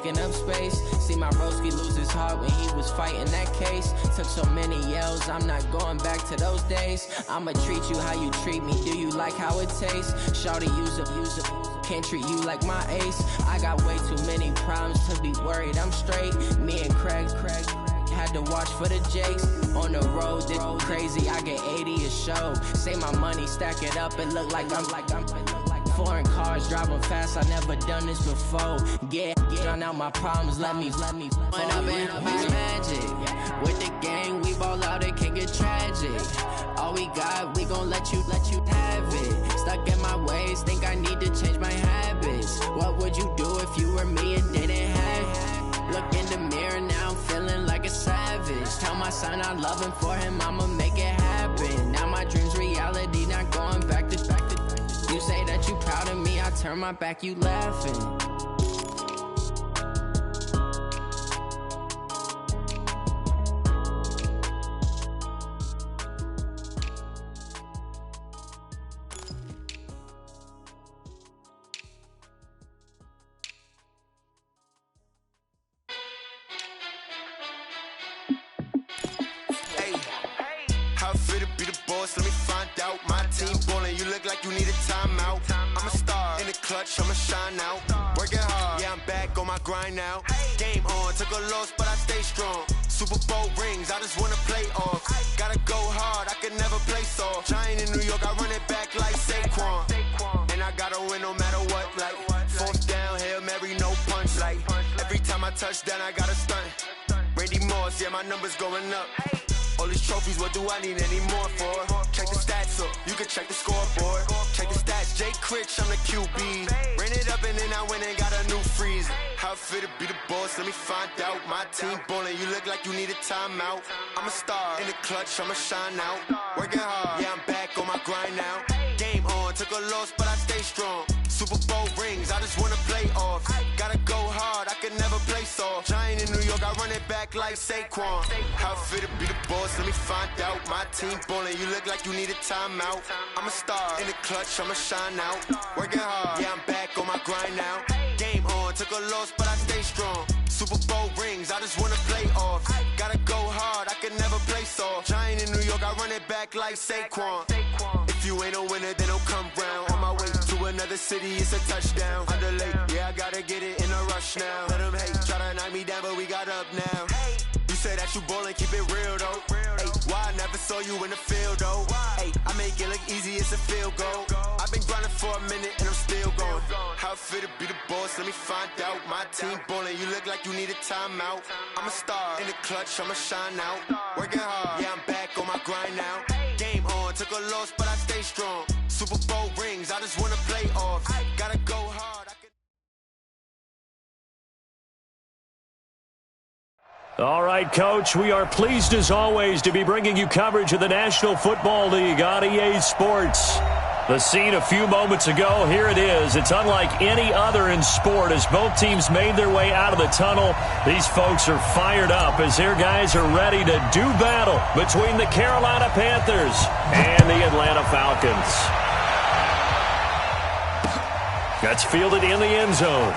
taking up space. See my broski lose his heart when he was fighting that case. Took so many yells, I'm not going back to those days. I'ma treat you how you treat me, do you like how it tastes? Shawty, use up, can't treat you like my ace. I got way too many problems to be worried, I'm straight. Me and Craig had to watch for the Jakes. On the road, this crazy, I get 80 a show. Say my money, stack it up, it look like I'm foreign cars, driving fast, I never done this before. Get drown out my problems, let me When I've been magic. With the gang, we ball out, it can get tragic. All we got, we gon' let you have it. Stuck in my ways, think I need to change my habits. What would you do if you were me and didn't have it? Look in the mirror, now I'm feeling like a savage. Tell my son I love him, for him I'ma make it happen. Now my dream's reality, not going back to. You say that you proud of me, I turn my back, you laughing. I'ma shine out, working hard, yeah I'm back on my grind now. Game on, took a loss but I stay strong. Super Bowl rings, I just wanna play off. Gotta go hard, I can never play soft. Giant in New York, I run it back like Saquon. And I gotta win no matter what, like fourth down, Hail Mary, no punch. Like every time I touch down, I gotta stunt. Randy Moss, yeah my numbers going up. All these trophies, what do I need any more for? Check the stats up, you can check the scoreboard. Check the stats, Jay Critch, I'm the QB. Ran it up and then I went and got a new freeze. How it fit to be the boss, let me find out. My team ballin', you look like you need a timeout. I'm a star, in the clutch, I'ma shine out. Working hard, yeah I'm back on my grind now. Game on, took a loss but I stay strong. Super Bowl rings, I just wanna play off. Gotta go hard, I can never play soft. Giant in New York, I run it back like Saquon. How it fit to be the boss, let me find out. My team ballin', you look like you need a timeout. I'm a star, in the clutch, I'ma shine out. Working hard, yeah I'm back on my grind now. Game on, took a loss but I stay strong. Super Bowl rings, I just wanna play off. Gotta go hard, I can never play soft. Giant in New York, I run it back like Saquon. If you ain't a winner, then don't come round. On my way to another city, it's a touchdown. Under late, yeah, I gotta get it in a rush now. Let them hate, try to knock me down, but we got up now. You say that you ballin', keep it real though. Ay, why I never saw you in the field though? Ay, I make it look easy, it's a field goal. I've been grinding for a minute and I'm still going. How it fit to be the boss, let me find out. My team ballin', you look like you need a timeout. I'm a star, in the clutch, I'ma shine out. Working hard, yeah I'm back on my grind now. Game on, took a loss but I stay strong. Super Bowl rings, I just wanna play off. Gotta go hard. All right, Coach, we are pleased as always to be bringing you coverage of the National Football League on EA Sports. The scene a few moments ago, here it is. It's unlike any other in sport as both teams made their way out of the tunnel. These folks are fired up as their guys are ready to do battle between the Carolina Panthers and the Atlanta Falcons. That's fielded in the end zone.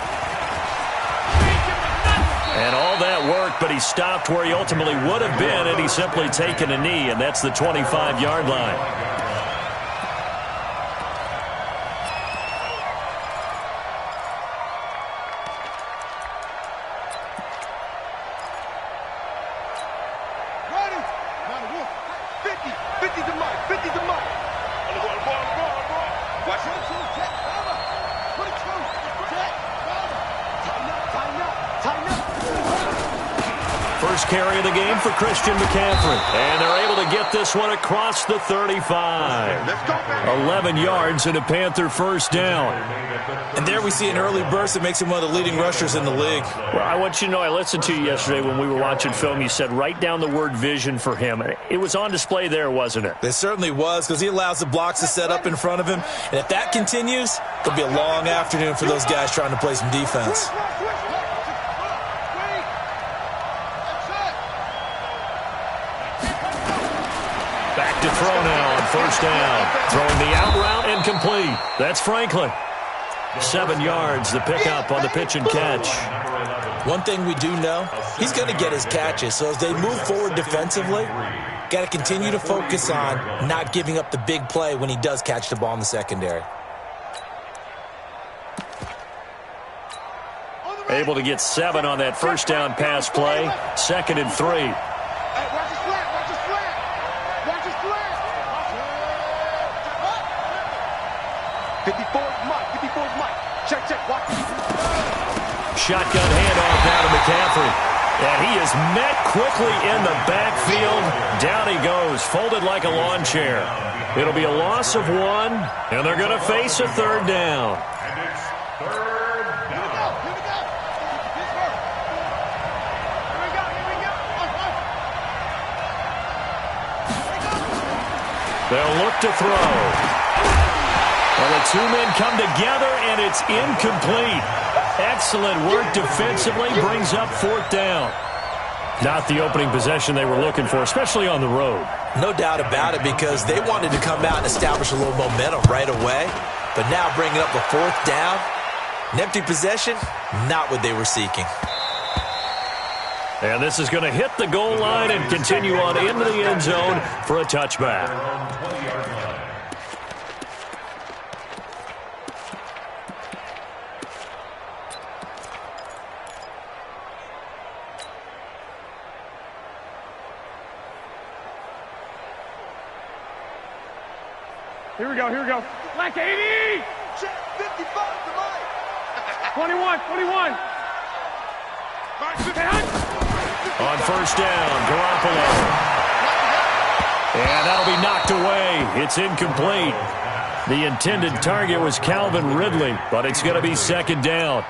And all that worked, but he stopped where he ultimately would have been had he simply taken a knee, and that's the 25-yard line. Carry of the game for Christian McCaffrey. And they're able to get this one across the 35. 11 yards and a Panther first down. And there we see an early burst that makes him one of the leading rushers in the league. Well, I want you to know, I listened to you yesterday when we were watching film. You said write down the word vision for him. It was on display there, wasn't it? It certainly was, because he allows the blocks to set up in front of him. And if that continues, it'll be a long afternoon for those guys trying to play some defense. Back to throw now on first down. Throwing the out route and complete. That's Franklin. 7 yards, the pickup on the pitch and catch. One thing we do know, he's going to get his catches. So as they move forward defensively, got to continue to focus on not giving up the big play when he does catch the ball in the secondary. Able to get 7 on that first down pass play. 2nd and 3. Hey, watch his flat, watch his flat. Watch his flat. 54's Mike, 54's Mike. Check, watch. Shotgun handoff down to McCaffrey. And he is met quickly in the backfield. Down he goes, folded like a lawn chair. It'll be a loss of 1, and they're going to face a 3rd down. And it's 3rd down. Here we go. They'll look to throw. Well, the 2 men come together, and it's incomplete. Excellent work defensively, brings up 4th down. Not the opening possession they were looking for, especially on the road. No doubt about it, because they wanted to come out and establish a little momentum right away. But now bringing up a 4th down, an empty possession, not what they were seeking. And this is going to hit the goal line and continue on into the end zone for a touchback. Here we go. Black 80! 55 to Mike. 21. On first down, Garoppolo. And that'll be knocked away. It's incomplete. The intended target was Calvin Ridley, but it's going to be 2nd down.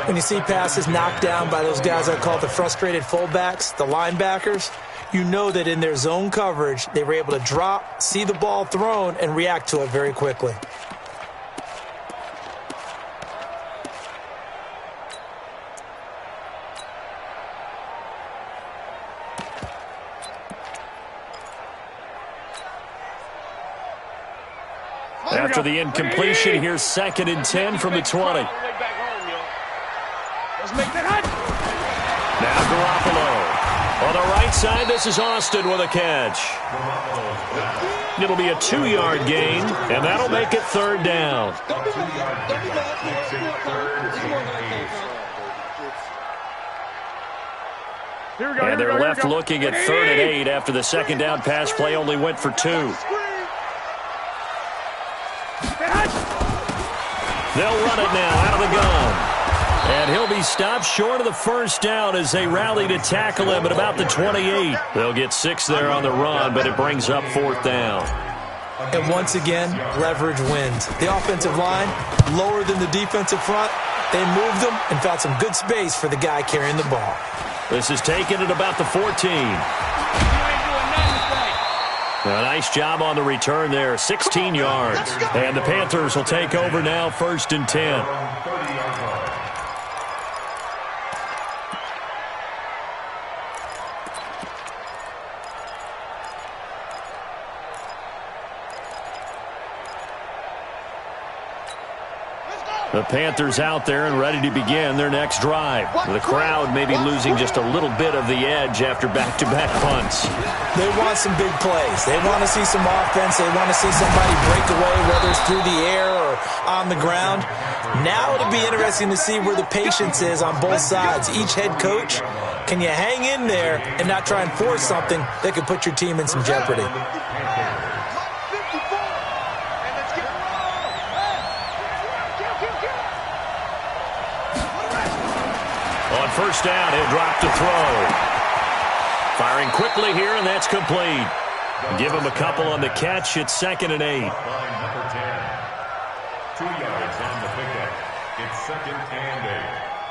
When you see passes knocked down by those guys I call the frustrated fullbacks, the linebackers, you know that in their zone coverage, they were able to drop, see the ball thrown, and react to it very quickly. After the incompletion, here's 2nd and 10 from the 20. Let's make that hot. Now Garoppolo. On the right side, this is Austin with a catch. It'll be a 2-yard gain, and that'll make it 3rd down. And they're left looking at 3rd and 8 after the 2nd down pass play only went for 2. They'll run it now out of the gun. And he'll be stopped short of the first down as they rally to tackle him at about the 28. They'll get 6 there on the run, but it brings up 4th down. And once again, leverage wins. The offensive line, lower than the defensive front, they moved them and found some good space for the guy carrying the ball. This is taken at about the 14. A nice job on the return there, 16 yards. And the Panthers will take over now, 1st and 10. The Panthers out there and ready to begin their next drive. The crowd may be losing just a little bit of the edge after back-to-back punts. They want some big plays. They want to see some offense. They want to see somebody break away, whether it's through the air or on the ground. Now it'll be interesting to see where the patience is on both sides. Each head coach, can you hang in there and not try and force something that could put your team in some jeopardy? First down, he'll drop to throw. Firing quickly here, and that's complete. Give him a couple on the catch. It's 2nd and 8. Number 10. 2 yards on the pickup. It's 2nd and 8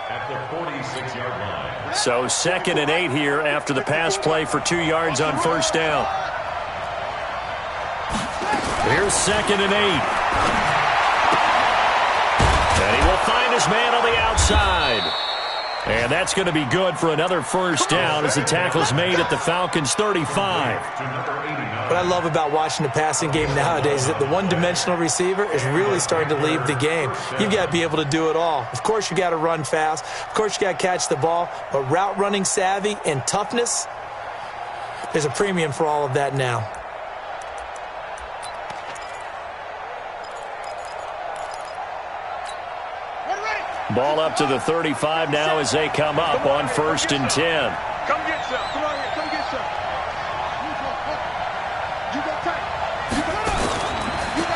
at the 46-yard line. So 2nd and 8 here after the pass play for 2 yards on first down. Here's 2nd and 8. And he will find his man on the outside. And And that's going to be good for another first down as the tackle's made at the Falcons' 35. What I love about watching the passing game nowadays is that the one-dimensional receiver is really starting to leave the game. You've got to be able to do it all. Of course, you got to run fast. Of course, you got to catch the ball. But route running savvy and toughness, there's a premium for all of that now. Ball up to the 35 now as they come up on 1st and 10. Come get some. Come on here. Come get some.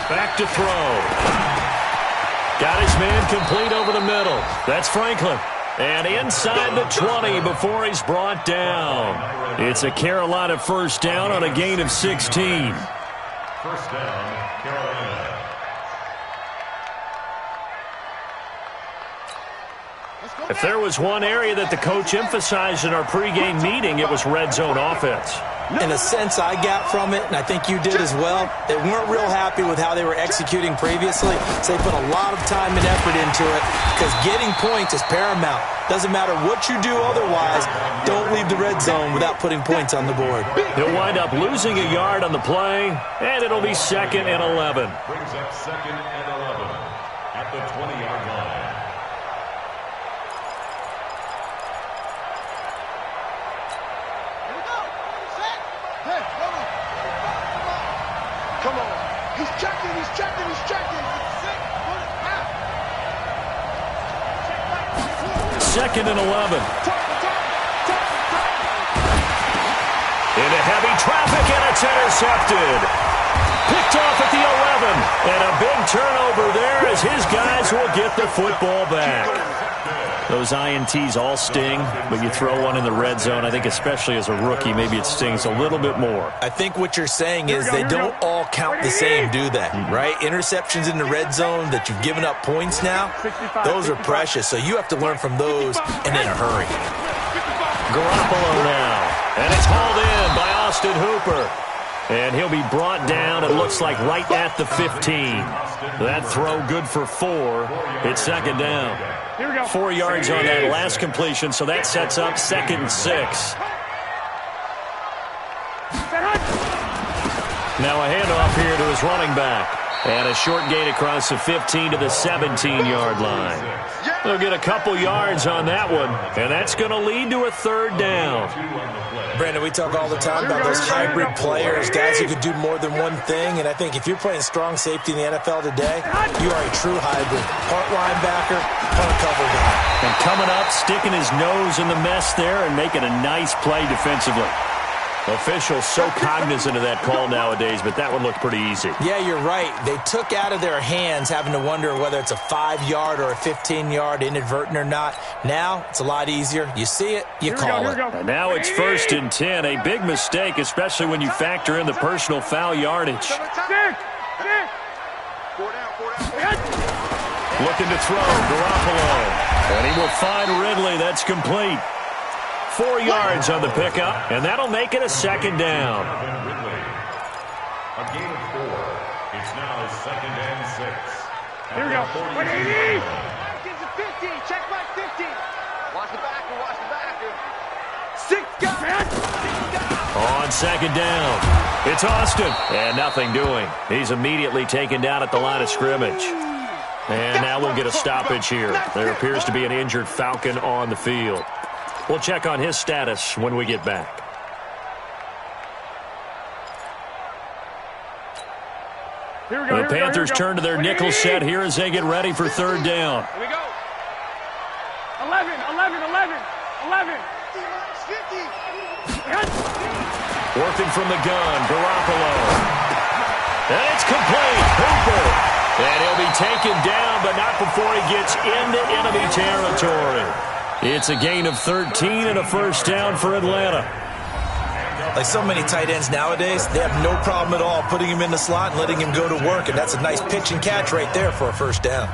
Back to throw. Got his man complete over the middle. That's Franklin. And inside the 20 before he's brought down. It's a Carolina first down on a gain of 16. First down, Carolina. If there was one area that the coach emphasized in our pregame meeting, it was red zone offense. In a sense, I got from it, and I think you did as well, they weren't real happy with how they were executing previously, so they put a lot of time and effort into it because getting points is paramount. Doesn't matter what you do otherwise, don't leave the red zone without putting points on the board. He'll wind up losing a yard on the play, and it'll be 2nd and 11. Brings up 2nd and 11 at the 20-yard line. Come on. He's checking. He's checking. He's checking. 2nd and 11. Into heavy traffic, and it's intercepted. Picked off at the 11. And a big turnover there as his guys will get the football back. Those INTs all sting, but you throw one in the red zone, I think especially as a rookie, maybe it stings a little bit more. I think what you're saying is they don't all count the same, do they? Right? Interceptions in the red zone that you've given up points now, those are precious. So you have to learn from those and in a hurry. Garoppolo now. And it's hauled in by Austin Hooper. And he'll be brought down, it looks like, right at the 15. That throw good for 4. It's 2nd down. 4 yards on that last completion, so that sets up 2nd and 6. Now a handoff here to his running back. And a short gain across the 15 to the 17-yard line. They'll get a couple yards on that one, and that's going to lead to a 3rd down. Brandon, we talk all the time about those hybrid players, guys who could do more than one thing, and I think if you're playing strong safety in the NFL today, you are a true hybrid. Part linebacker, part cover guy. And coming up, sticking his nose in the mess there and making a nice play defensively. Officials so cognizant of that call nowadays, but that one looked pretty easy. Yeah, you're right. They took out of their hands having to wonder whether it's a 5-yard or a 15-yard, inadvertent or not. Now, it's a lot easier. You see it, you call it. And now it's 1st and 10. A big mistake, especially when you factor in the personal foul yardage. Looking to throw, Garoppolo. And he will find Ridley. That's complete. 4 yards on the pickup, and that'll make it a 2nd down. A gain of 4. It's now 2nd and 6. Here we go. 180. Get to 50. Check back 50. Watch the backer. Watch the backer. 6 guys. On 2nd down, it's Austin, and nothing doing. He's immediately taken down at the line of scrimmage. And now we'll get a stoppage here. There appears to be an injured Falcon on the field. We'll check on his status when we get back. The Panthers turn to their nickel set here as they get ready for 3rd down. Here we go. 11. 11. Working from the gun, Garoppolo. And it's complete. Hooper. And he'll be taken down, but not before he gets into enemy territory. It's a gain of 13 and a first down for Atlanta. Like so many tight ends nowadays, they have no problem at all putting him in the slot and letting him go to work, and that's a nice pitch and catch right there for a first down.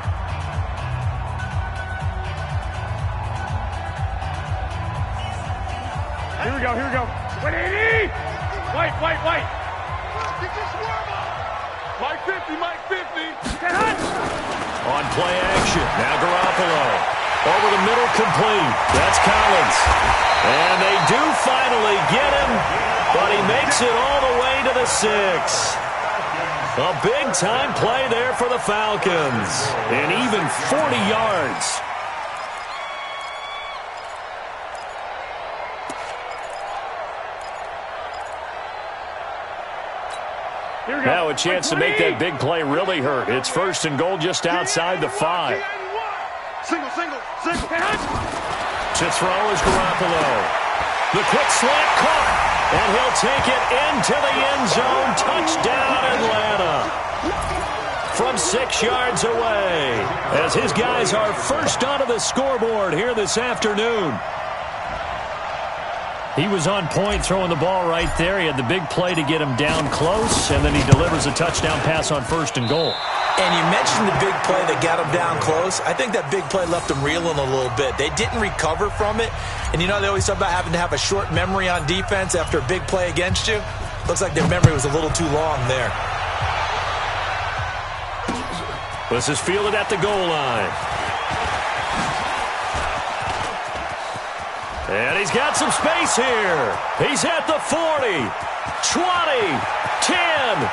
Here we go. 180. White. Mike 50. On play action, now Garoppolo. Over the middle, complete. That's Collins. And they do finally get him, but he makes it all the way to the 6. A big-time play there for the Falcons. And even 40 yards. Now a chance to make that big play really hurt. It's 1st and goal just outside the 5. Single. To throw is Garoppolo. The quick slant caught, and he'll take it into the end zone. Touchdown, Atlanta. From 6 yards away, as his guys are first onto the scoreboard here this afternoon. He was on point throwing the ball right there. He had the big play to get him down close, and then he delivers a touchdown pass on 1st and goal. And you mentioned the big play that got him down close. I think that big play left him reeling a little bit. They didn't recover from it. And you know they always talk about having to have a short memory on defense after a big play against you. Looks like their memory was a little too long there. This is fielded at the goal line. And he's got some space here. He's at the 40, 20, 10,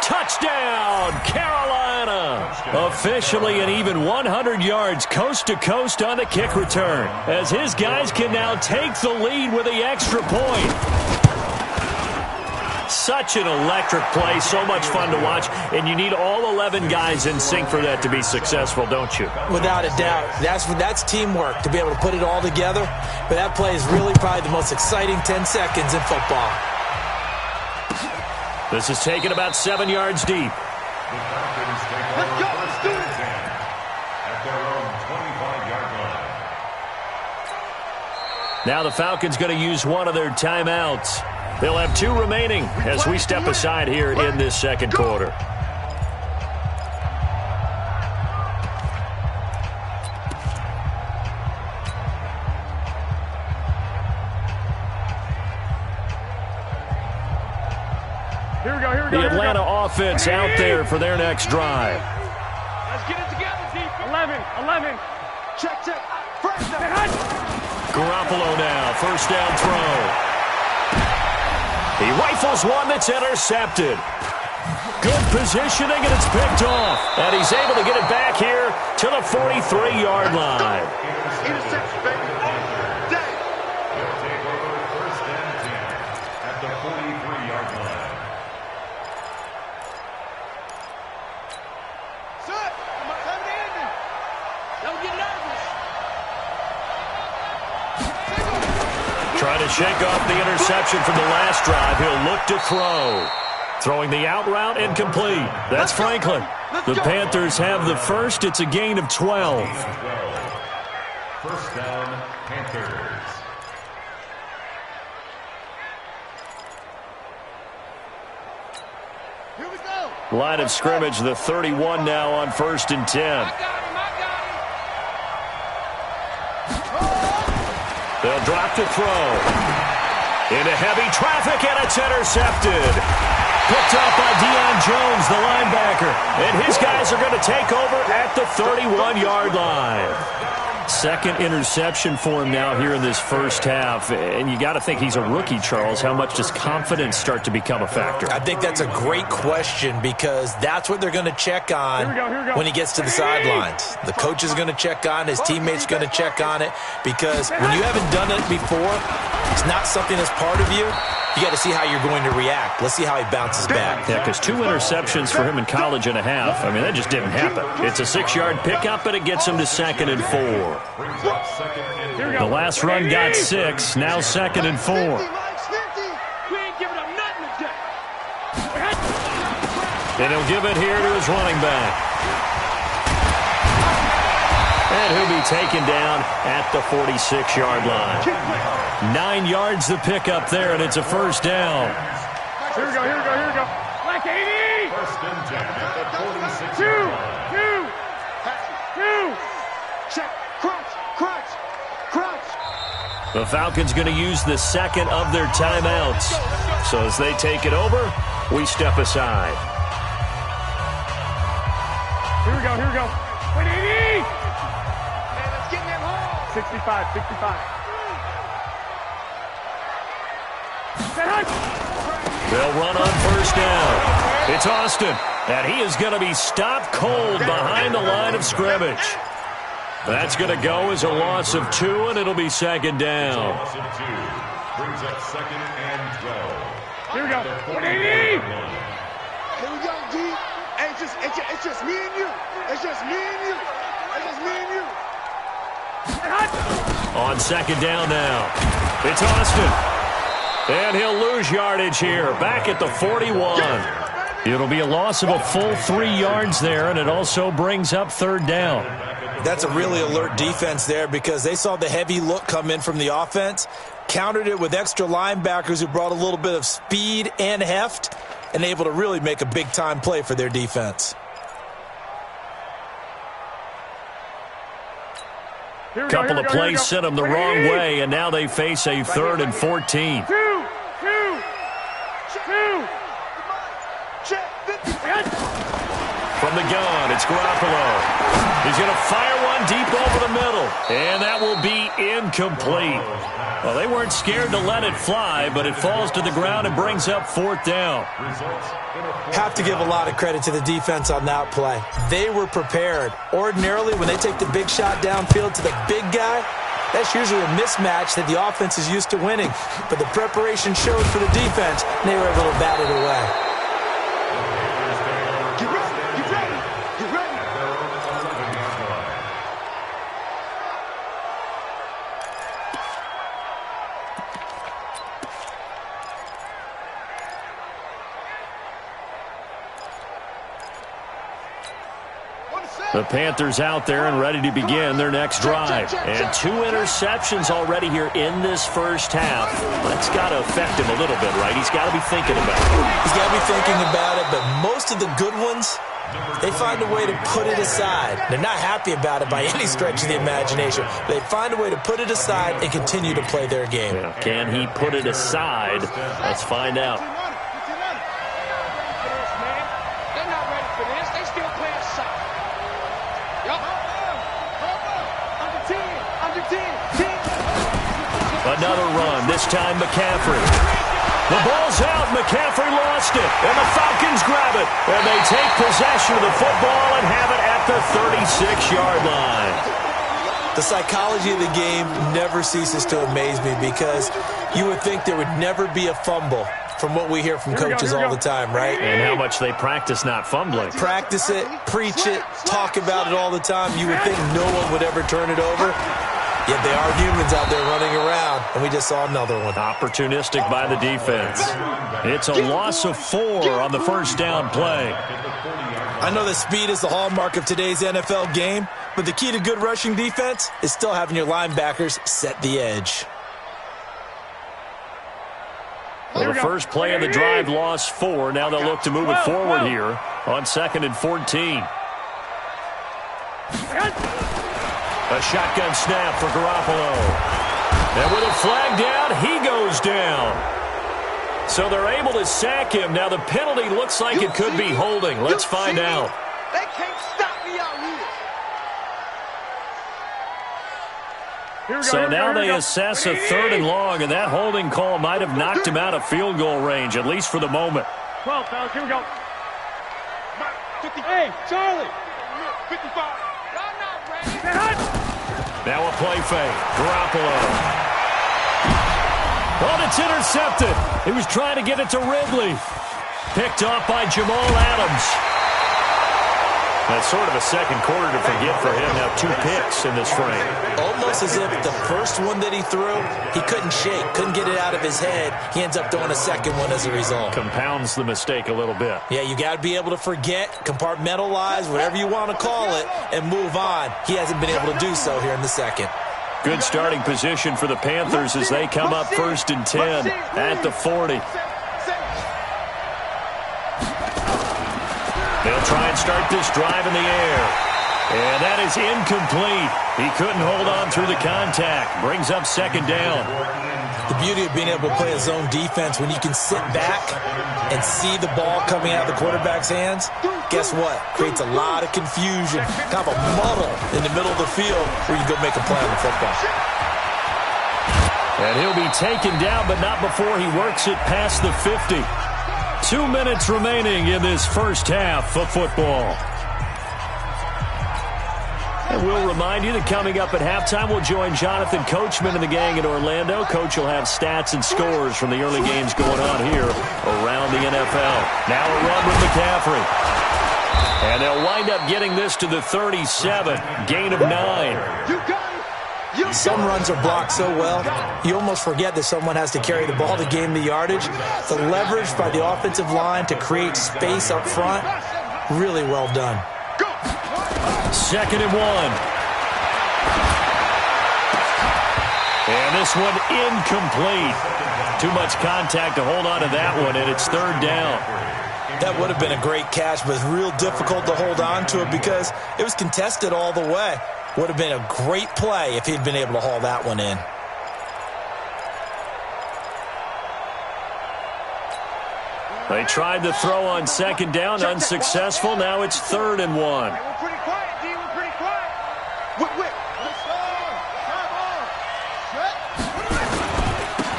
touchdown, Carolina. Officially an even 100 yards coast to coast on the kick return, as his guys can now take the lead with the extra point. Such an electric play, so much fun to watch, and you need all 11 guys in sync for that to be successful, don't you? Without a doubt. That's teamwork, to be able to put it all together. But that play is really probably the most exciting 10 seconds in football. This is taken about 7 yards deep. Let's go. Let's do it. At their own 25-yard line. Now the Falcons going to use one of their timeouts. They'll have 2 remaining as we step aside here in this second quarter. Here we go. The Atlanta offense out there for their next drive. Let's get it together, defense. 11. Check. First down. Garoppolo now, first down throw. He rifles one that's intercepted. Good positioning, and it's picked off. And he's able to get it back here to the 43-yard line. Interception, baby. They'll take over 1st and 10 at the 43-yard line. Set. Time to end it. Don't get nervous. Trying to shake off the interception from the last drive. He'll look to throw. Throwing the out route and complete. That's Franklin. The Panthers have the first. It's a gain of 12. First down, Panthers. Here we go. Line of scrimmage, the 31 now on 1st and 10. I got him. They'll drop to throw. Into heavy traffic, and it's intercepted. Picked up by Deion Jones, the linebacker. And his guys are going to take over at the 31-yard line. Second interception for him now here in this first half. And you got to think he's a rookie, Charles. How much does confidence start to become a factor? I think that's a great question, because that's what they're going to check on when he gets to the sidelines. The coach is going to check on, his teammates going to check on it, because when you haven't done it before, it's not something that's part of you. You got to see how you're going to react. Let's see how he bounces back. Yeah, because 2 interceptions for him in college and a half. I mean, that just didn't happen. It's a 6-yard pickup, but it gets him to 2nd and 4. The last run got 6, now 2nd and 4. We ain't giving up nothing today. And he'll give it here to his running back. And he'll be taken down at the 46-yard line. 9 yards the pickup there, and it's a first down. Here we go. Like 80. First and 10 at the 46-yard line. Two. Check. Crunch. The Falcons going to use the second of their timeouts. So as they take it over, we step aside. Here we go. Wait, 80. Man, let's get in them hard. 65, 65. They'll run on first down. It's Austin, and he is going to be stopped cold behind the line of scrimmage. That's going to go as a loss of 2, and it'll be second down. Loss of 2 brings up second and 12. Here we go. 180. Here we go, G. Hey, it's just me and you. It's just me and you. It's just me and you. On second down now, it's Austin. And he'll lose yardage here, back at the 41. It'll be a loss of a full 3 yards there, and it also brings up third down. That's a really alert defense there because they saw the heavy look come in from the offense, countered it with extra linebackers who brought a little bit of speed and heft, and able to really make a big-time play for their defense. Couple of plays sent them the wrong way, and now they face a 3rd and 14. From the gun, it's Garoppolo. He's going to fire one deep over the middle, and that will be incomplete. Well, they weren't scared to let it fly, but it falls to the ground and brings up 4th down. Have to give a lot of credit to the defense on that play. They were prepared. Ordinarily, when they take the big shot downfield to the big guy, that's usually a mismatch that the offense is used to winning. But the preparation showed for the defense, and they were able to bat it away. The Panthers out there and ready to begin their next drive. And 2 interceptions already here in this first half. That's got to affect him a little bit, right? He's got to be thinking about it. He's got to be thinking about it, but most of the good ones, they find a way to put it aside. They're not happy about it by any stretch of the imagination. They find a way to put it aside and continue to play their game. Yeah. Can he put it aside? Let's find out. They're not ready for this. They still playing soft. Another run, this time McCaffrey. The ball's out, McCaffrey lost it, and the Falcons grab it. And they take possession of the football and have it at the 36-yard line. The psychology of the game never ceases to amaze me because you would think there would never be a fumble from what we hear from coaches all the time, right? And how much they practice not fumbling. Practice it, preach it, talk about it all the time. You would think no one would ever turn it over. Yet they are humans out there running around, and we just saw another one. Opportunistic by the defense. It's a loss of 4 on the first down play. I know that speed is the hallmark of today's NFL game, but the key to good rushing defense is still having your linebackers set the edge. Well, the first play of the drive lost 4. Now they'll look to move it forward here on 2nd and 14. A shotgun snap for Garoppolo. And with a flag down, he goes down. So they're able to sack him. Now the penalty looks like it could be holding. Let's find out. They can't stop me out here. So now they assess a 3rd and long, and that holding call might have knocked him out of field goal range, at least for the moment. 12, fellas, here we go. Hey, Charlie. 55. Now a play fake. Garoppolo. Oh, it's intercepted. He was trying to get it to Ridley. Picked off by Jamal Adams. That's sort of a second quarter to forget for him. Now 2 picks in this frame. Almost as if the first one that he threw, he couldn't shake, couldn't get it out of his head. He ends up throwing a second one as a result. Compounds the mistake a little bit. Yeah, you got to be able to forget, compartmentalize, whatever you want to call it, and move on. He hasn't been able to do so here in the second. Good starting position for the Panthers as they come up 1st and 10 at the 40. They'll try and start this drive in the air. And that is incomplete. He couldn't hold on through the contact. Brings up second down. The beauty of being able to play a zone defense when you can sit back and see the ball coming out of the quarterback's hands, guess what? Creates a lot of confusion, kind of a muddle in the middle of the field where you can go make a play on the football. And he'll be taken down, but not before he works it past the 50. 2 minutes remaining in this first half of football. And we'll remind you that coming up at halftime, we'll join Jonathan Coachman and the gang in Orlando. Coach will have stats and scores from the early games going on here around the NFL. Now a run with McCaffrey. And they'll wind up getting this to the 37. Gain of 9. Some runs are blocked so well, you almost forget that someone has to carry the ball to gain the yardage. The leverage by the offensive line to create space up front, really well done. 2nd and 1. And this one incomplete. Too much contact to hold on to that one, and it's 3rd down. That would have been a great catch, but it's real difficult to hold on to it because it was contested all the way. Would have been a great play if he'd been able to haul that one in. They tried to throw on 2nd down, unsuccessful. Now it's 3rd and 1. We're pretty quiet, D. We're pretty quiet.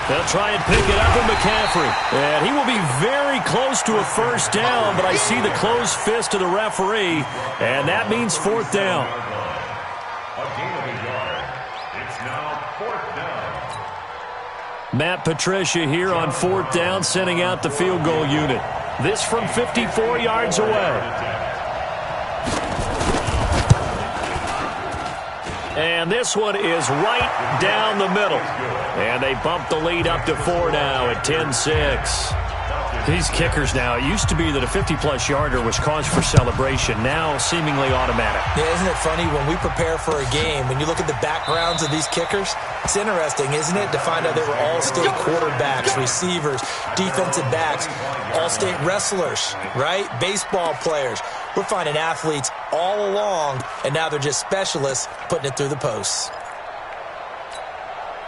They'll try and pick it up with McCaffrey. And he will be very close to a 1st down, but I see the closed fist of the referee, and that means 4th down. A gain of a yard. It's now 4th down. Matt Patricia here on 4th down, sending out the field goal unit. This from 54 yards away. And this one is right down the middle. And they bump the lead up to 4 now at 10-6. These kickers now, it used to be that a 50-plus yarder was cause for celebration. Now seemingly automatic. Yeah, isn't it funny when we prepare for a game, when you look at the backgrounds of these kickers, it's interesting, isn't it, to find out they were all-state quarterbacks, receivers, defensive backs, all-state wrestlers, right? Baseball players. We're finding athletes all along, and now they're just specialists putting it through the posts.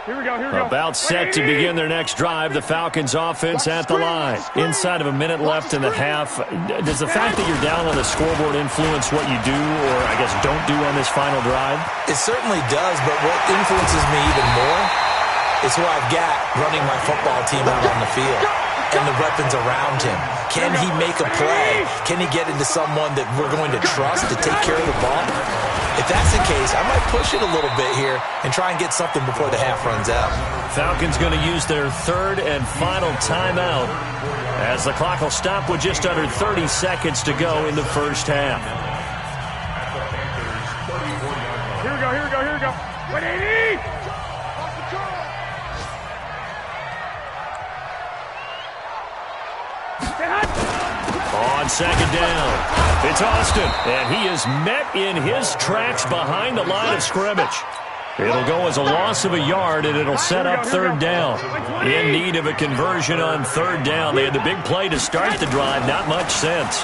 Here we go, here we go. About set to begin their next drive. The Falcons offense at the line. Inside of a minute left in the half. Does the fact that you're down on the scoreboard influence what you do, or I guess don't do on this final drive? It certainly does, but what influences me even more is who I've got running my football team out on the field and the weapons around him. Can he make a play? Can he get into someone that we're going to trust to take care of the ball? If that's the case, I might push it a little bit here and try and get something before the half runs out. Falcons going to use their 3rd and final timeout as the clock will stop with just under 30 seconds to go in the first half. Here we go, here we go, here we go. 180! On 2nd down, it's Austin, and he is met in his tracks behind the line of scrimmage. It'll go as a loss of a yard, and it'll set up 3rd down. In need of a conversion on 3rd down. They had the big play to start the drive, not much sense.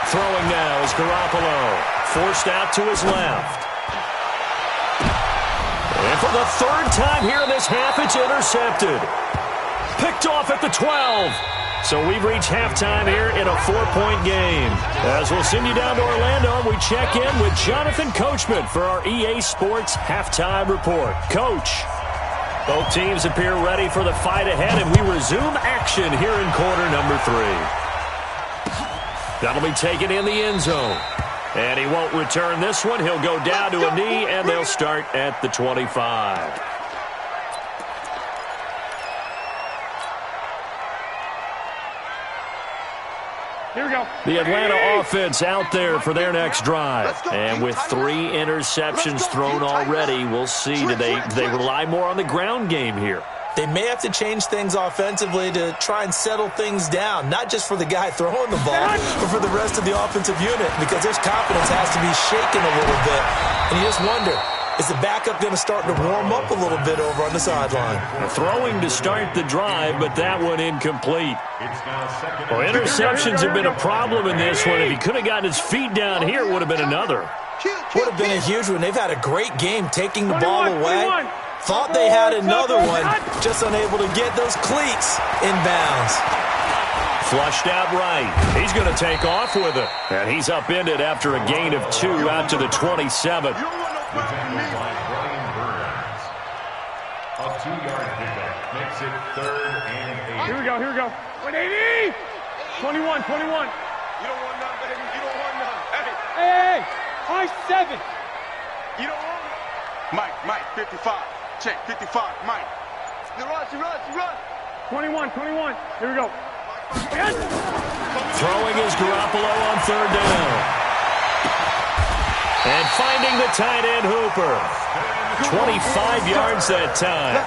Throwing now is Garoppolo, forced out to his left. And for the 3rd time here in this half, it's intercepted. Picked off at the 12. So we've reached halftime here in a 4-point game. As we'll send you down to Orlando, and we check in with Jonathan Coachman for our EA Sports Halftime Report. Coach, both teams appear ready for the fight ahead, and we resume action here in quarter number 3. That'll be taken in the end zone. And he won't return this one. He'll go down to a knee, and they'll start at the 25. Here we go. The Atlanta offense out there for their next drive. And with 3 interceptions thrown already, we'll see. Do they rely more on the ground game here? They may have to change things offensively to try and settle things down, not just for the guy throwing the ball, but for the rest of the offensive unit, because their confidence has to be shaken a little bit. And you just wonder, is the backup going to start to warm up a little bit over on the sideline? Throwing to start the drive, but that one incomplete. Well, interceptions have been a problem in this one. If he could have gotten his feet down here, it would have been another. Would have been a huge one. They've had a great game taking the ball away. Thought they had another one, just unable to get those cleats in bounds. Flushed out right. He's going to take off with it. And he's upended after a gain of 2 out to the 27. A 2-yard pickup makes it 3rd and 8. Here we go, here we go. 180! 21, 21. You don't want none, baby. You don't want none. Hey, 5-7. You don't want it? Mike, 55. Check, 55, Mike. You run. 21. Here we go. Throwing is Garoppolo on 3rd down. And finding the tight end Hooper. 25 yards that time.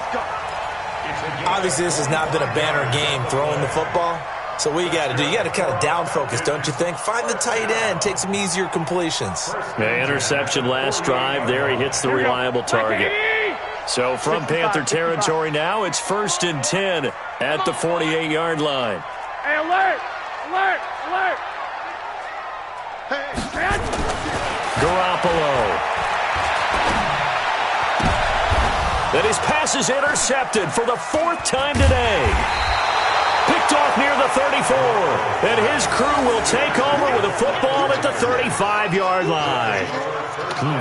Obviously, this has not been a banner game throwing the football. So what you got to do, you got to kind of down focus, don't you think? Find the tight end, take some easier completions. The interception last drive. There he hits the reliable target. So from Panther territory now, it's 1st and 10 at the 48-yard line. Hey, alert! Garoppolo. Then his pass is intercepted for the 4th time today. Picked off near the 34. And his crew will take over with a football at the 35-yard line.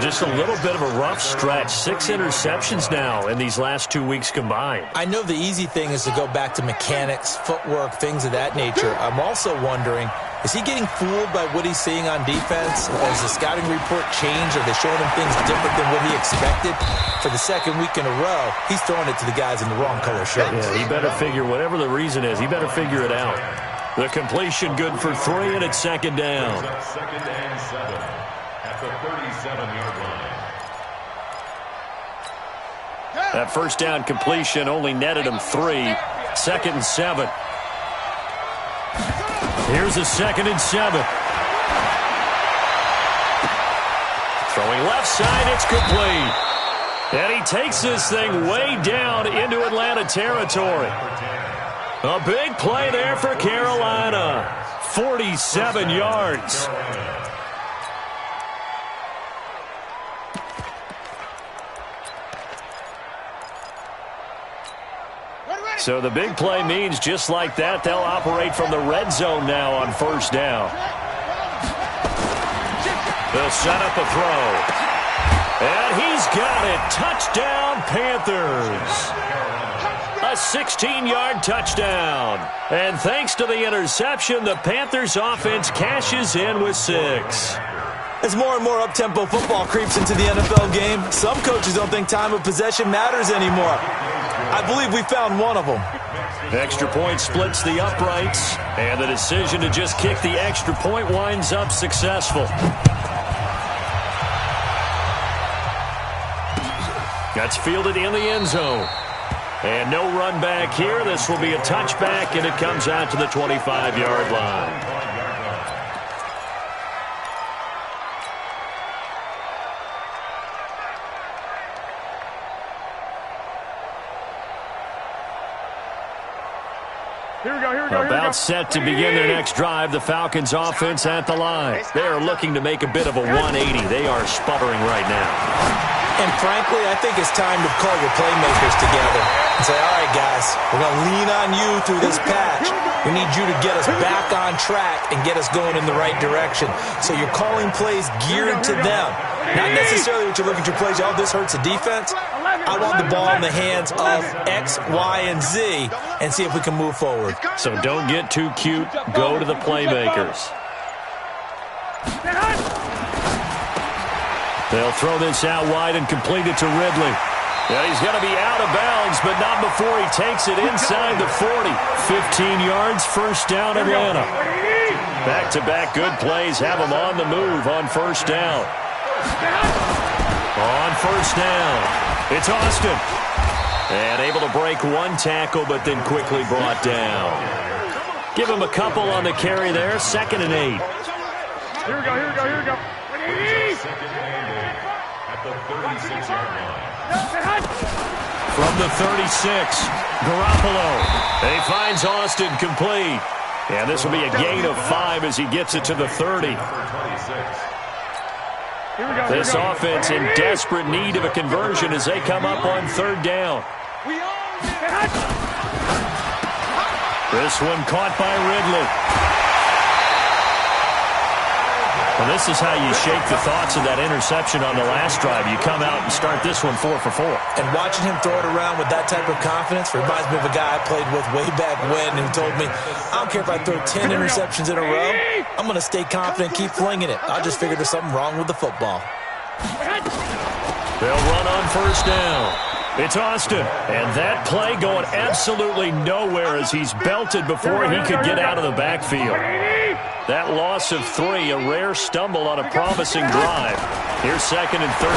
Just a little bit of a rough stretch. 6 interceptions now in these last 2 weeks combined. I know the easy thing is to go back to mechanics, footwork, things of that nature. I'm also wondering, is he getting fooled by what he's seeing on defense? Has the scouting report changed? Are they showing him things different than what he expected? For the 2nd week in a row, he's throwing it to the guys in the wrong color shirts. Yeah, he better figure, whatever the reason is, he better figure it out. The completion good for 3, and it's 2nd down. 2nd and 7 at the 37-yard line. That 1st down completion only netted him 3. 2nd and 7. Here's a 2nd and 7. Throwing left side, it's complete. And he takes this thing way down into Atlanta territory. A big play there for Carolina. 47 yards. So the big play means just like that, they'll operate from the red zone now on 1st down. They'll set up a throw. And he's got it. Touchdown, Panthers. A 16-yard touchdown. And thanks to the interception, the Panthers offense cashes in with 6. As more and more up-tempo football creeps into the NFL game, some coaches don't think time of possession matters anymore. I believe we found one of them. Extra point splits the uprights, and the decision to just kick the extra point winds up successful. That's fielded in the end zone. And no run back here. This will be a touchback, and it comes out to the 25-yard line. About set to begin their next drive, the Falcons offense at the line. They are looking to make a bit of a 180. They are sputtering right now. And frankly, I think it's time to call your playmakers together and say, all right, guys, we're going to lean on you through this patch. We need you to get us back on track and get us going in the right direction. So you're calling plays geared to them. Not necessarily what you look at your plays, oh, this hurts the defense. I want the ball in the hands of X, Y, and Z and see if we can move forward. So don't get too cute. Go to the playmakers. They'll throw this out wide and complete it to Ridley. Yeah, he's going to be out of bounds, but not before he takes it inside the 40. 15 yards, 1st down Atlanta. Back-to-back good plays have them on the move on 1st down. On 1st down. It's Austin. And able to break one tackle, but then quickly brought down. Give him a couple on the carry there. 2nd and 8. Here we go. At the 36-yard line. From the 36, Garoppolo. He finds Austin complete. And this will be a gain of 5 as he gets it to the 30. This offense in desperate need of a conversion as they come up on third down. This one caught by Ridley. Well, this is how you shake the thoughts of that interception on the last drive. You come out and start this one 4 for 4. And watching him throw it around with that type of confidence reminds me of a guy I played with way back when who told me, I don't care if I throw 10 interceptions in a row, I'm going to stay confident, keep flinging it. I just figured there's something wrong with the football. They'll run on first down. It's Austin, and that play going absolutely nowhere as he's belted before he could get out of the backfield. That loss of 3, a rare stumble on a promising drive. Here's 2nd and 13.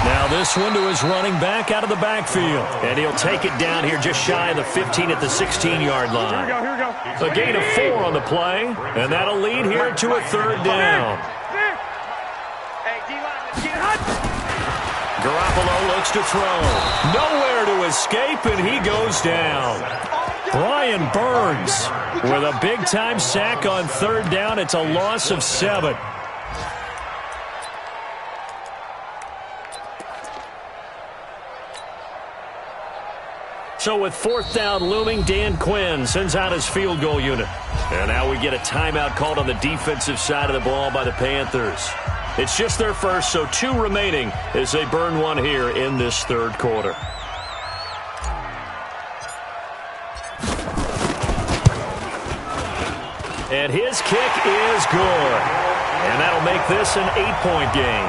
Now this one to his running back out of the backfield, and he'll take it down here just shy of the 15 at the 16-yard line. A gain of 4 on the play, and that'll lead here to a third down. Garoppolo looks to throw. Nowhere to escape, and he goes down. Brian Burns with a big-time sack on third down. It's a loss of 7. So with 4th down looming, Dan Quinn sends out his field goal unit. And now we get a timeout called on the defensive side of the ball by the Panthers. It's just their first, so 2 remaining as they burn one here in this third quarter. And his kick is good. And that'll make this an 8-point game.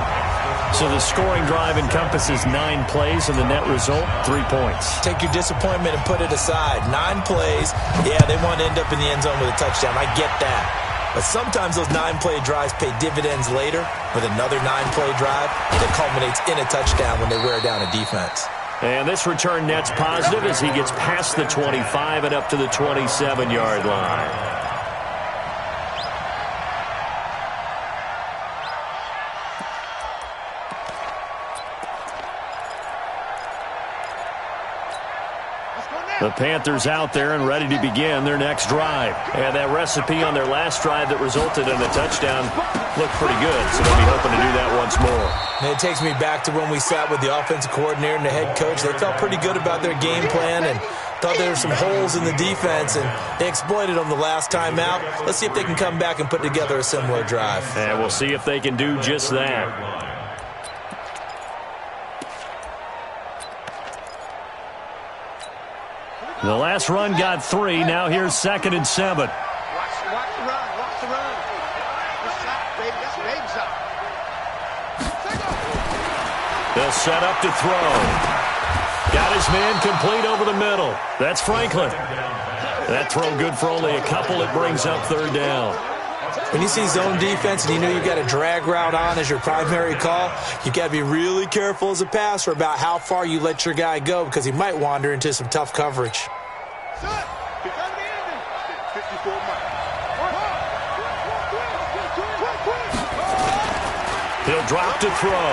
So the scoring drive encompasses 9 plays, and the net result, 3 points. Take your disappointment and put it aside. 9 plays, yeah, they want to end up in the end zone with a touchdown. I get that. But sometimes those 9-play drives pay dividends later with another 9-play drive that culminates in a touchdown when they wear down a defense. And this return net's positive as he gets past the 25 and up to the 27-yard line. The Panthers out there and ready to begin their next drive. And that recipe on their last drive that resulted in a touchdown looked pretty good, so they'll be hoping to do that once more. And it takes me back to when we sat with the offensive coordinator and the head coach. They felt pretty good about their game plan and thought there were some holes in the defense, and they exploited them the last time out. Let's see if they can come back and put together a similar drive. And we'll see if they can do just that. The last run got 3. Now here's 2nd and 7. Watch the run. Watch the run. Good shot, baby. That's a baby shot. They'll set up to throw. Got his man complete over the middle. That's Franklin. That throw good for only a couple. It brings up third down. When you see zone defense and you know you've got a drag route on as your primary call, you've got to be really careful as a passer about how far you let your guy go because he might wander into some tough coverage. He'll drop to throw.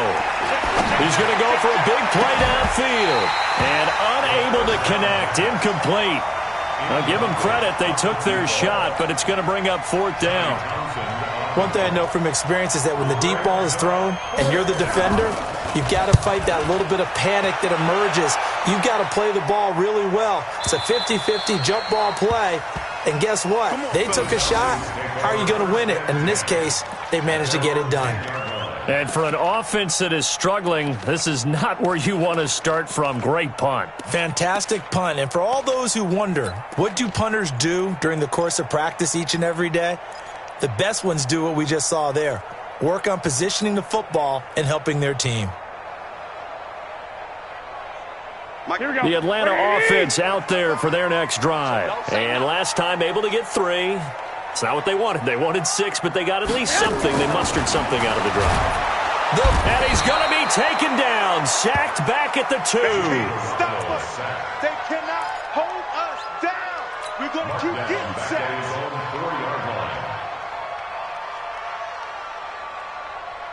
He's going to go for a big play downfield. And unable to connect. Incomplete. I'll give them credit. They took their shot, but it's going to bring up 4th down. One thing I know from experience is that when the deep ball is thrown and you're the defender, you've got to fight that little bit of panic that emerges. You've got to play the ball really well. It's a 50-50 jump ball play. And guess what? They took a shot. How are you going to win it? And in this case, they managed to get it done. And for an offense that is struggling, this is not where you want to start from. Great punt. Fantastic punt. And for all those who wonder, what do punters do during the course of practice each and every day? The best ones do what we just saw there. Work on positioning the football and helping their team. The Atlanta offense out there for their next drive. And last time able to get 3. It's not what they wanted. They wanted 6, but they got at least something. They mustered something out of the drive. And he's going to be taken down. Sacked back at the 2. Stop us. They cannot hold us down. We're going to keep getting sacks.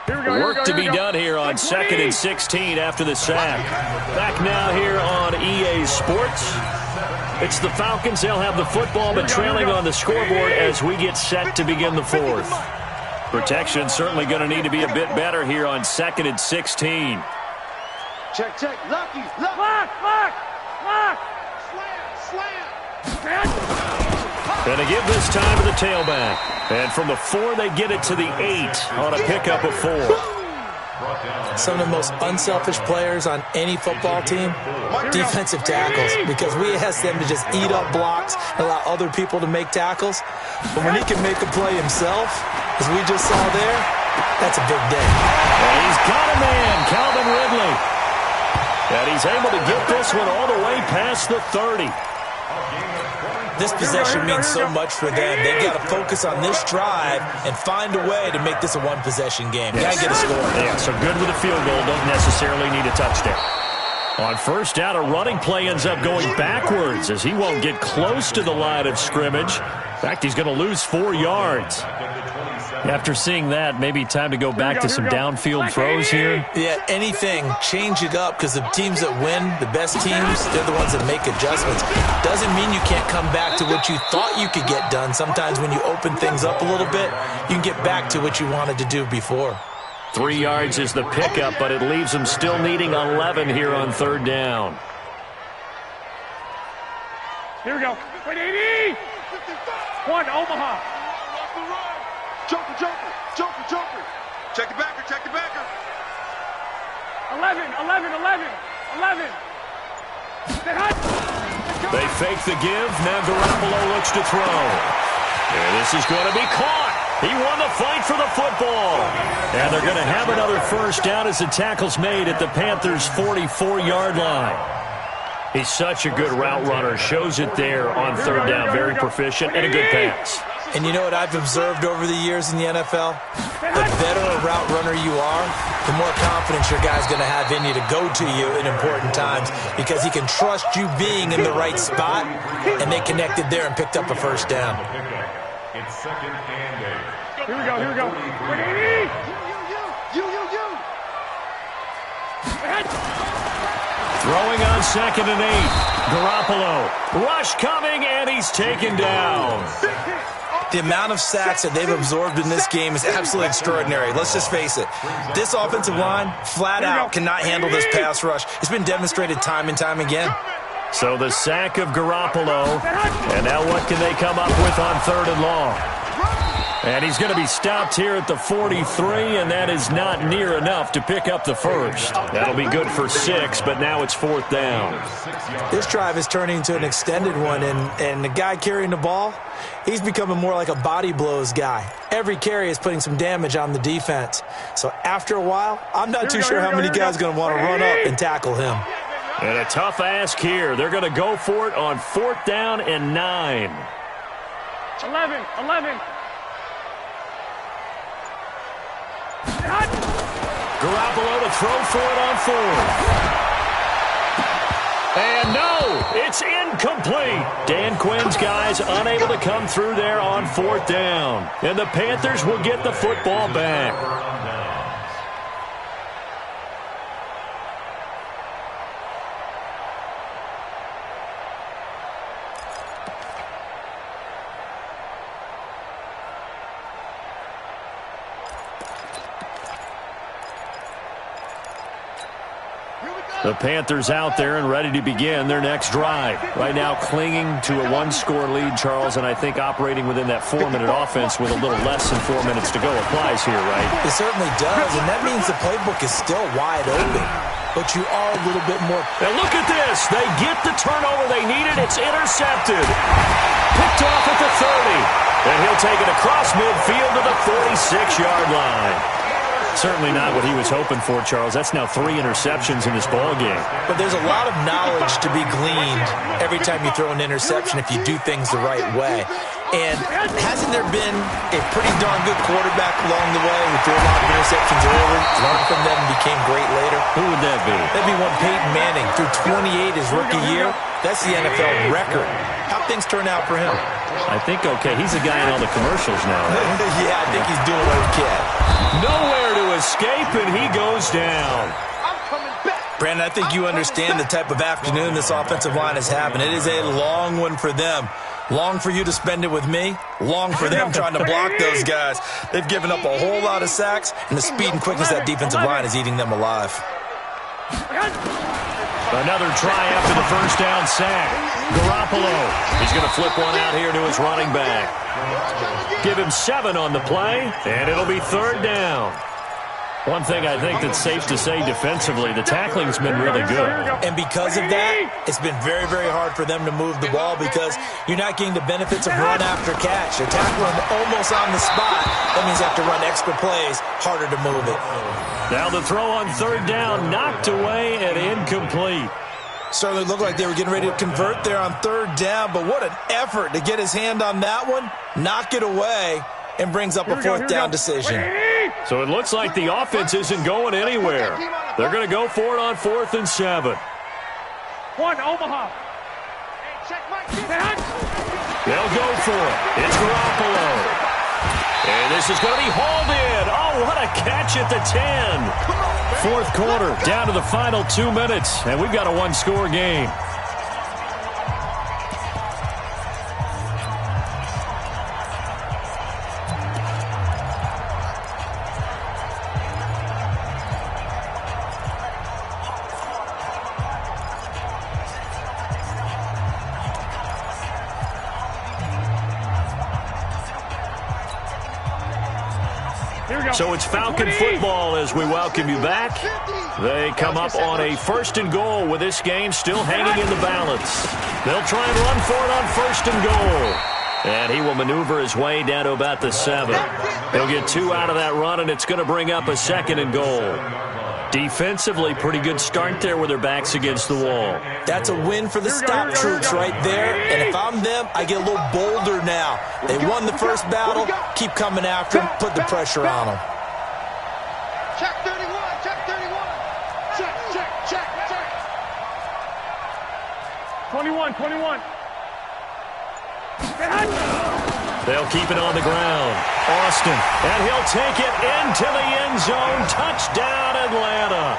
Work to be done here on 2nd and 16 after the sack. Back now here on EA Sports. It's the Falcons. They'll have the football, but trailing on the scoreboard as we get set to begin the 4th. Protection certainly going to need to be a bit better here on 2nd and 16. Check, check. Lucky. Lock, lock, lock. Slam. And they give this time to the tailback. And from the 4, they get it to the 8 on a pickup of 4. Some of the most unselfish players on any football team, defensive tackles, because we ask them to just eat up blocks and allow other people to make tackles. But when he can make a play himself, as we just saw there, that's a big day. And he's got a man, Calvin Ridley. And he's able to get this one all the way past the 30. This possession means so much for them. They've got to focus on this drive and find a way to make this a one-possession game. Got to get a score. Yeah, so good with a field goal. Don't necessarily need a touchdown. On first down, a running play ends up going backwards as he won't get close to the line of scrimmage. In fact, he's going to lose 4 yards. After seeing that, maybe time to go back to some downfield throws here. Yeah, anything, change it up, because the teams that win, the best teams, they're the ones that make adjustments. Doesn't mean you can't come back to what you thought you could get done. Sometimes when you open things up a little bit, you can get back to what you wanted to do before. 3 yards is the pickup, but it leaves them still needing 11 here on 3rd down. Here we go. Wait, 80. 1, Omaha. Joker. Check the backer. 11. They fake the give. Now Garoppolo looks to throw. And this is going to be caught. He won the fight for the football. And they're going to have another first down as the tackle's made at the Panthers' 44-yard line. He's such a good route runner. Shows it there on 3rd down. Very proficient and a good pass. And you know what I've observed over the years in the NFL? The better a route runner you are, the more confidence your guy's going to have in you to go to you in important times, because he can trust you being in the right spot, and they connected there and picked up a first down. It's 2nd and 8. Here we go. Wait, 80. Throwing on 2nd and 8. Garoppolo. Rush coming, and he's taken down. The amount of sacks that they've absorbed in this game is absolutely extraordinary. Let's just face it. This offensive line, flat out, cannot handle this pass rush. It's been demonstrated time and time again. So the sack of Garoppolo. And now what can they come up with on 3rd and long? And he's going to be stopped here at the 43, and that is not near enough to pick up the first. That'll be good for 6, but now it's 4th down. This drive is turning into an extended one, and the guy carrying the ball, he's becoming more like a body blows guy. Every carry is putting some damage on the defense. So after a while, I'm not too sure how many guys are going to want to run up and tackle him. And a tough ask here. They're going to go for it on 4th down and 9. 11. Garoppolo to throw for it on 4th. And no, it's incomplete. Dan Quinn's guys unable to come through there on 4th down. And the Panthers will get the football back. The Panthers out there and ready to begin their next drive. Right now clinging to a 1-score lead, Charles, and I think operating within that 4-minute offense with a little less than 4 minutes to go applies here, right? It certainly does, and that means the playbook is still wide open. But you are a little bit more... And look at this. They get the turnover they needed. It's intercepted. Picked off at the 30. And he'll take it across midfield to the 46-yard line. Certainly not what he was hoping for, Charles. That's now 3 interceptions in this ballgame. But there's a lot of knowledge to be gleaned every time you throw an interception if you do things the right way. And hasn't there been a pretty darn good quarterback along the way who threw a lot of interceptions early, learned from them, and became great later? Who would that be? That'd be one Peyton Manning. Threw 28 his rookie year. That's the NFL record. How'd things turn out for him? I think okay. He's a guy in all the commercials now. Right? Yeah, I think he's doing okay. Nowhere to escape, and he goes down. Brandon, I think you understand the type of afternoon this offensive line is having. It is a long one for them. Long for you to spend it with me. Long for them trying to block those guys. They've given up a whole lot of sacks, and the speed and quickness of that defensive line is eating them alive. Another try after the first down sack. Garoppolo. He's going to flip one out here to his running back. Give him 7 on the play, and it'll be 3rd down. One thing I think that's safe to say defensively, the tackling's been really good. And because of that, it's been very, very hard for them to move the ball because you're not getting the benefits of run after catch. They're tackling almost on the spot. That means you have to run extra plays, harder to move it. Now the throw on 3rd down, knocked away and incomplete. Certainly looked like they were getting ready to convert there on 3rd down, but what an effort to get his hand on that one, knock it away, and brings up a 4th down decision. So it looks like the offense isn't going anywhere. They're going to go for it on 4th and 7. Omaha. They'll go for it. It's Garoppolo. And this is going to be hauled in. Oh, what a catch at the 10. 4th quarter, down to the final 2 minutes, and we've got a 1-score game. So it's Falcon football as we welcome you back. They come up on a 1st and goal with this game still hanging in the balance. They'll try and run for it on 1st and goal. And he will maneuver his way down to about the 7. He'll get 2 out of that run, and it's going to bring up a 2nd and goal. Defensively, pretty good start there with their backs against the wall. That's a win for the stop troops right there. And if I'm them, I get a little bolder now. They won the first battle. Keep coming after them. Put the pressure on them. Check 31, check 31. Check. 21. They'll keep it on the ground. Austin, and he'll take it into the end zone. Touchdown, Atlanta.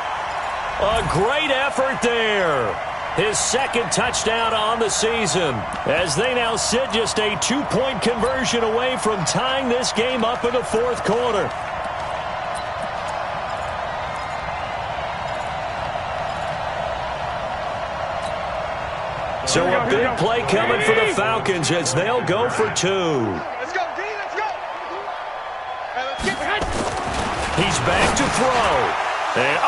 A great effort there. His 2nd touchdown on the season, as they now sit just a 2-point conversion away from tying this game up in the 4th quarter. So a big play coming for the Falcons as they'll go for 2. Let's go, D, let's go. He's back to throw. And,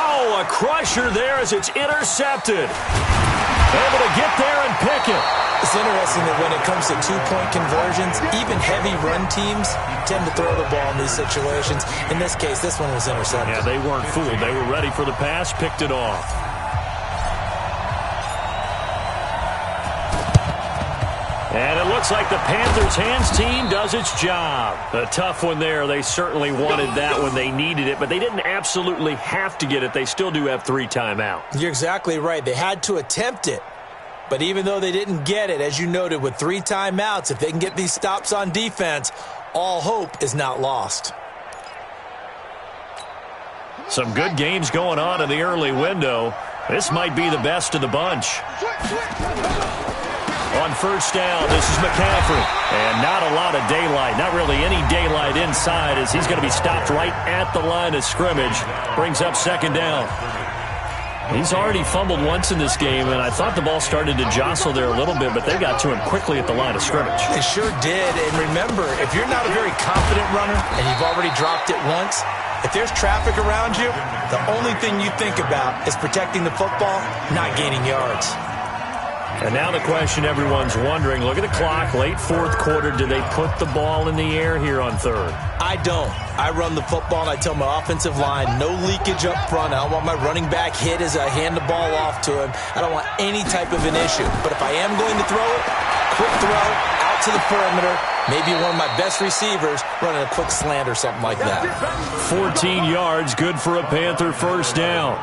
a crusher there as it's intercepted. Able to get there and pick it. It's interesting that when it comes to 2-point conversions, even heavy run teams tend to throw the ball in these situations. In this case, this one was intercepted. Yeah, they weren't fooled. They were ready for the pass, picked it off. And it looks like the Panthers' hands team does its job. A tough one there. They certainly wanted that when they needed it, but they didn't absolutely have to get it. They still do have 3 timeouts. You're exactly right. They had to attempt it. But even though they didn't get it, as you noted, with 3 timeouts, if they can get these stops on defense, all hope is not lost. Some good games going on in the early window. This might be the best of the bunch. On 1st down, this is McCaffrey. And not a lot of daylight, not really any daylight inside, as he's going to be stopped right at the line of scrimmage. Brings up 2nd down. He's already fumbled once in this game, and I thought the ball started to jostle there a little bit, but they got to him quickly at the line of scrimmage. They sure did. And remember, if you're not a very confident runner and you've already dropped it once, if there's traffic around you, the only thing you think about is protecting the football, not gaining yards. And now the question everyone's wondering, look at the clock, late 4th quarter, do they put the ball in the air here on 3rd? I don't. I run the football, and I tell my offensive line, no leakage up front. I don't want my running back hit as I hand the ball off to him. I don't want any type of an issue. But if I am going to throw it, quick throw, out to the perimeter, maybe one of my best receivers running a quick slant or something like that. 14 yards, good for a Panther 1st down.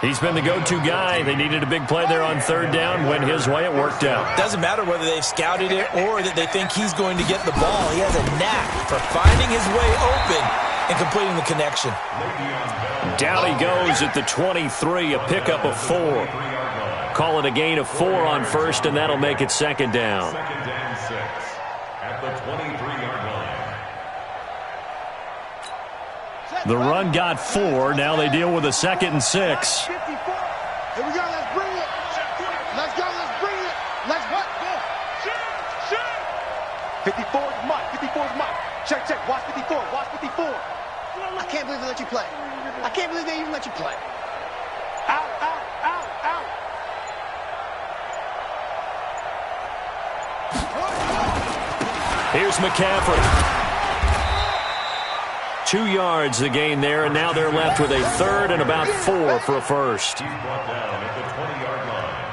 He's been the go-to guy. They needed a big play there on 3rd down. Went his way. It worked out. Doesn't matter whether they've scouted it or that they think he's going to get the ball. He has a knack for finding his way open and completing the connection. Down he goes at the 23, a pickup of 4. call it a gain of 4 on first, and that'll make it second down. Second and 6 at the 23-yard line. The run got 4. Now they deal with a 2nd and 6. Here we go. Let's bring it. Let's go. Let's bring it. Let's what? Go. 54 is Mike. 54 is Mike. Check, check. Watch 54. Watch 54. I can't believe they let you play. I can't believe they even let you play. Out, out, out, out. Here's McCaffrey. 2 yards the gain there, and now they're left with a 3rd and about 4 for a first. He's brought down at the 20-yard line.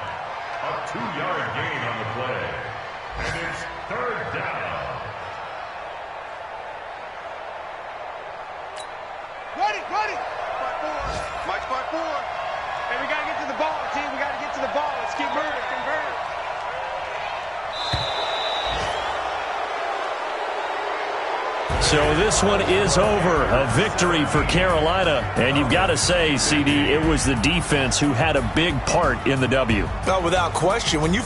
A 2-yard gain on the play. And it's 3rd down. Ready, ready. Spot 4. Mike, spot 4. Hey, we got to get to the ball, team. We got to get to the ball. Let's keep moving. Convert. So this one is over. A victory for Carolina. And you've got to say, CD, it was the defense who had a big part in the W. No, without question. When you